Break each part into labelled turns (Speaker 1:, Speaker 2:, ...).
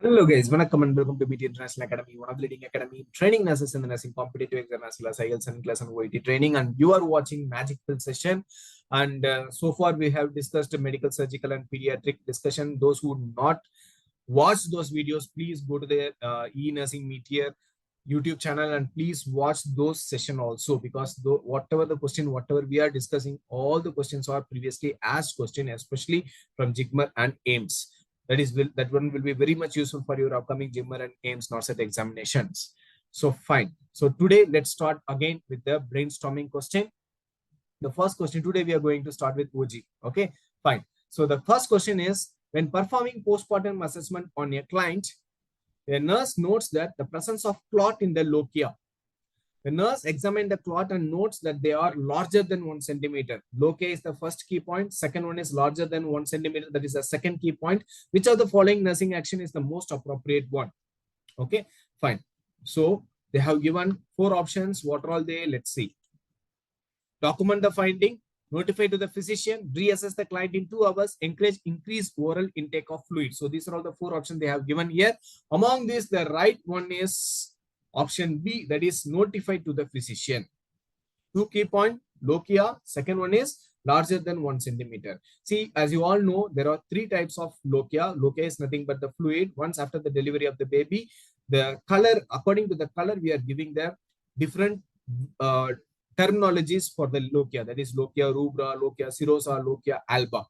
Speaker 1: Hello guys, welcome and welcome to BT International Academy, one of the leading academy training nurses in the nursing competitive exam as well as IELTS and class and OET training. And you are watching Magic Pill session. And so far we have discussed medical, surgical, and pediatric discussion. Those who not watch those videos, please go to the e-nursing meteor YouTube channel and please watch those session also, because whatever the question, whatever we are discussing, all the questions are previously asked question, especially from JIGMER and AIMS. That one will be very much useful for your upcoming JIGMER and AIMS NORCET examinations. So fine. So today let's start again with the brainstorming question. The first question today we are going to start with OG. Okay, fine. So the first question is, when performing postpartum assessment on a client, a nurse notes that the presence of clot in the lochia. The nurse examines the clot and notes that they are larger than 1 centimeter. Lochia is the first key point. Second one is larger than 1 centimeter. That is the second key point. Which of the following nursing action is the most appropriate one? Okay, fine. So they have given 4 options. What are all they? Let's see. Document the finding, notify to the physician, reassess the client in 2 hours, encourage increased oral intake of fluid. So these are all the 4 options they have given here. Among these, the right one is option B, that is notify to the physician. 2 key point, lochia. Second one is larger than 1 centimeter. See, as you all know, there are 3 types of lochia. Lochia is nothing but the fluid. Once after the delivery of the baby, the color, according to the color, we are giving the different terminologies for the lochia. That is lochia rubra, lochia serosa, lochia alba.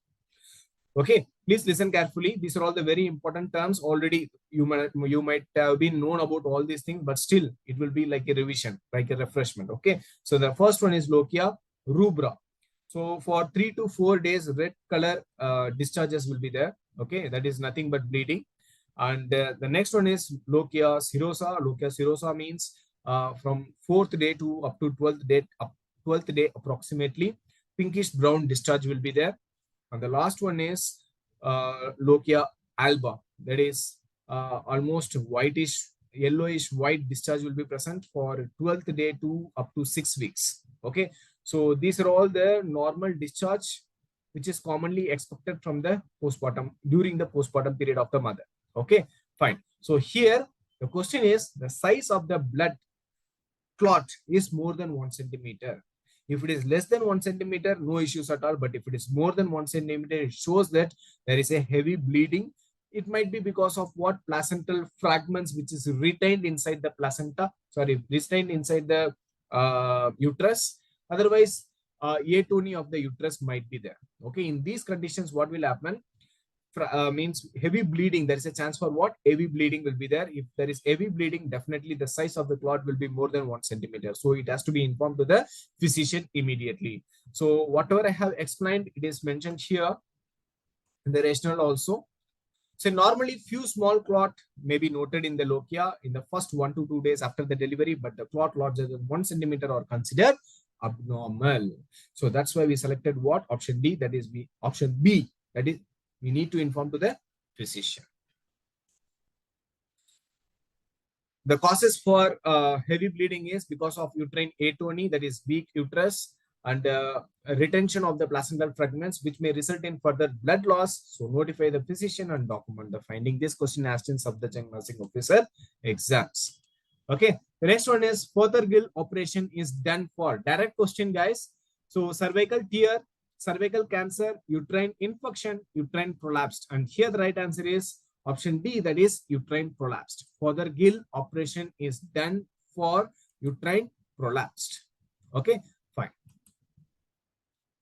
Speaker 1: Okay, please listen carefully. These are all the very important terms. Already you might have been known about all these things, but still it will be like a revision, like a refreshment. Okay, so the first one is lochia rubra. So for 3 to 4 days, red color discharges will be there. Okay, that is nothing but bleeding. And the next one is lochia serosa. Lochia serosa means from 4th day to up to 12th day approximately, pinkish brown discharge will be there. And the last one is lochia alba. That is almost whitish, yellowish white discharge will be present for 12th day to up to 6 weeks. Okay, so these are all the normal discharge which is commonly expected from the postpartum, during the postpartum period of the mother. Okay, fine. So here the question is, the size of the blood clot is more than 1 centimeter. If it is less than 1 centimeter, no issues at all. But if it is more than 1 centimeter, it shows that there is a heavy bleeding. It might be because of what? Placental fragments which is retained inside the placenta, retained inside the uterus. Otherwise, atony of the uterus might be there. Okay, in these conditions, what will happen? Means heavy bleeding. There is a chance for what? Heavy bleeding will be there. If there is heavy bleeding, definitely the size of the clot will be more than 1 centimeter. So it has to be informed to the physician immediately. So whatever I have explained, it is mentioned here in the rationale also. So normally few small clot may be noted in the lochia in the first 1 to 2 days after the delivery, but the clot larger than 1 centimeter are considered abnormal. So that's why we selected what? Option D, that is option B, that is we need to inform to the physician. The causes for heavy bleeding is because of uterine atony, that is weak uterus, and retention of the placental fragments, which may result in further blood loss. So notify the physician and document the finding. This question asked in subject nursing officer exams. Okay, the next one is Fothergill operation is done for. Direct question, guys. So cervical tear, cervical cancer, uterine infection, uterine prolapsed. And here the right answer is option D, that is uterine prolapsed. Fothergill operation is done for uterine prolapsed. Okay, fine.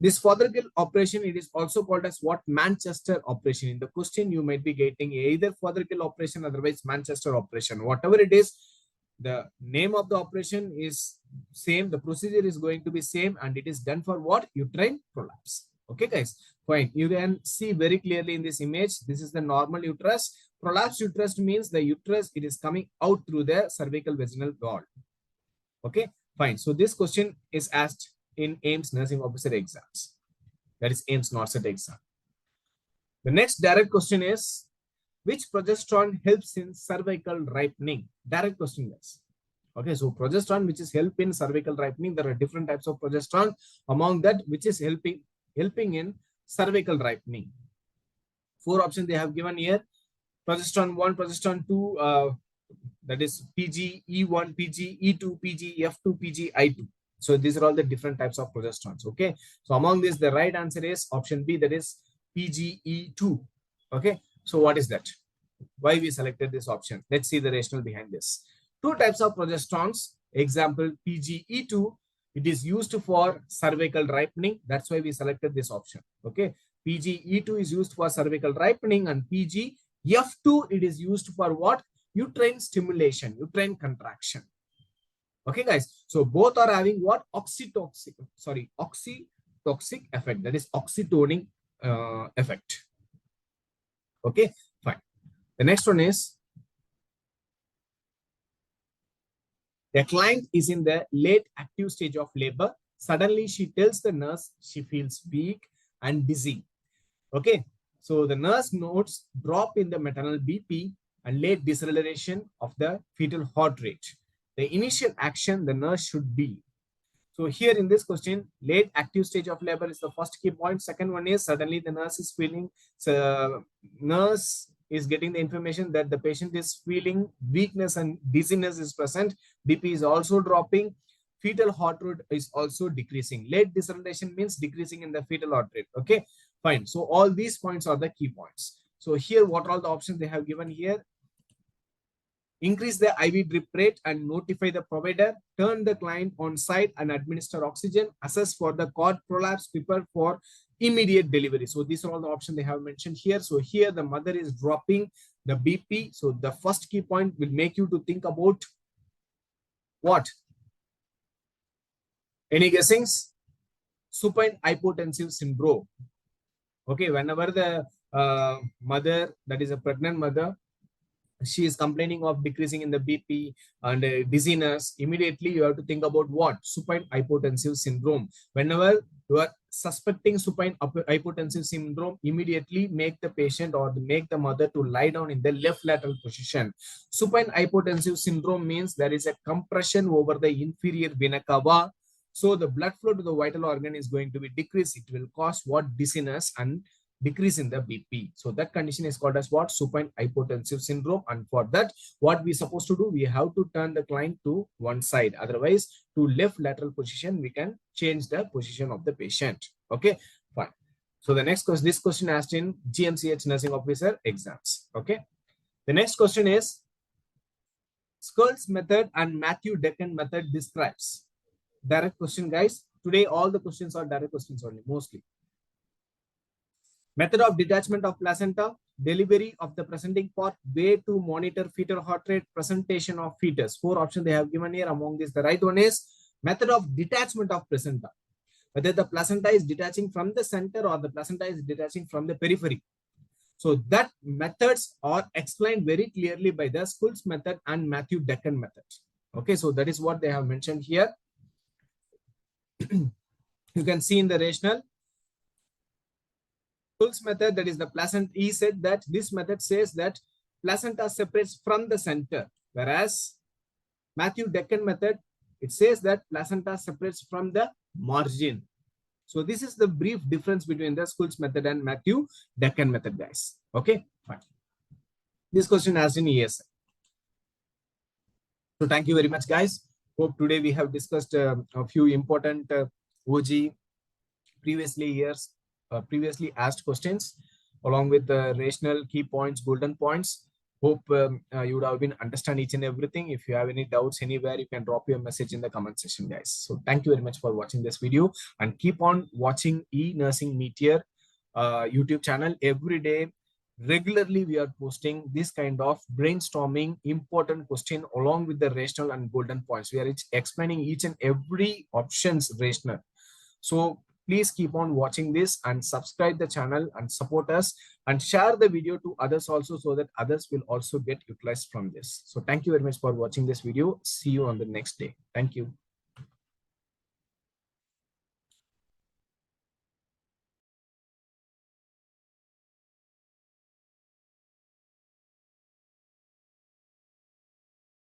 Speaker 1: This Fothergill operation, it is also called as what? Manchester operation. In the question, you might be getting either Fothergill operation, otherwise Manchester operation. Whatever it is, the name of the operation is same. The procedure is going to be same, and it is done for what? Uterine prolapse. Okay, guys, fine. You can see very clearly in this image. This is the normal uterus. Prolapsed uterus means the uterus, it is coming out through the cervical vaginal wall. Okay, fine. So this question is asked in AIMS nursing officer exams. That is AIMS NORCET exam. The next direct question is, which progesterone helps in cervical ripening? Direct question, guys. Okay, so progesterone which is help in cervical ripening. There are different types of progesterone. Among that, which is helping in cervical ripening. 4 options they have given here. Progesterone 1, progesterone 2, that is PGE1, PGE2, PGF2, PGI2. So these are all the different types of progesterones. Okay. So among these, the right answer is option B, that is PGE2. Okay. So what is that? Why we selected this option? Let's see the rationale behind this. Two types of progesterones. Example, PGE2. It is used for cervical ripening. That's why we selected this option. Okay. PGE2 is used for cervical ripening, and PGF2, it is used for what? Uterine stimulation, uterine contraction. Okay, guys. So both are having what? Oxytoxic effect. That is oxytocin effect. Okay, fine. The next one is, the client is in the late active stage of labor. Suddenly, she tells the nurse she feels weak and dizzy. Okay, so the nurse notes drop in the maternal BP and late deceleration of the fetal heart rate. The initial action the nurse should be. So here in this question, late active stage of labor is the first key point. Second one is, suddenly the nurse is feeling, nurse is getting the information that the patient is feeling weakness and dizziness is present. BP is also dropping. Fetal heart rate is also decreasing. Late deceleration means decreasing in the fetal heart rate. Okay, fine. So all these points are the key points. So here, what are all the options they have given here? Increase the IV drip rate and notify the provider, turn the client on site and administer oxygen, assess for the cord prolapse, prepare for immediate delivery. So these are all the options they have mentioned here. So here the mother is dropping the BP. So the first key point will make you to think about what? Any guessings? Supine hypotensive syndrome. Okay, whenever the mother, that is a pregnant mother, she is complaining of decreasing in the BP and dizziness, immediately you have to think about what? Supine hypotensive syndrome. Whenever you are suspecting supine hypotensive syndrome, immediately make the patient or make the mother to lie down in the left lateral position. Supine hypotensive syndrome means there is a compression over the inferior vena cava. So the blood flow to the vital organ is going to be decreased. It will cause what? Dizziness and decrease in the BP. So that condition is called as what? Supine hypotensive syndrome. And for that, what we supposed to do? We have to turn the client to one side. Otherwise, to left lateral position, we can change the position of the patient. Okay, fine. So the next question, this question asked in GMCH nursing officer exams. Okay. The next question is, Skulls method and Matthew Decken method describes. Direct question, guys. Today, all the questions are direct questions only, mostly. Method of detachment of placenta, delivery of the presenting part, way to monitor fetal heart rate, presentation of fetus. 4 options they have given here. Among these, the right one is method of detachment of placenta. Whether the placenta is detaching from the center or the placenta is detaching from the periphery. So that methods are explained very clearly by the Skulls method and Matthew Decken method. Okay, so that is what they have mentioned here. You can see in the rationale. Skulls method, that is the placenta, he said that this method says that placenta separates from the center, whereas Matthew Decken method, it says that placenta separates from the margin. So this is the brief difference between the Skulls method and Matthew Decken method, guys. Okay, fine. This question asked in ESI. So thank you very much, guys. Hope today we have discussed a few important OG previously asked questions, along with the rational key points, golden points. Hope you would have been understand each and everything. If you have any doubts anywhere, you can drop your message in the comment section, guys. So thank you very much for watching this video, and keep on watching eNursing Meteor YouTube channel. Every day, regularly, we are posting this kind of brainstorming important question along with the rational and golden points. We are explaining each and every options rational. So please keep on watching this and subscribe the channel and support us, and share the video to others also, so that others will also get utilized from this. So thank you very much for watching this video. See you on the next day. Thank you.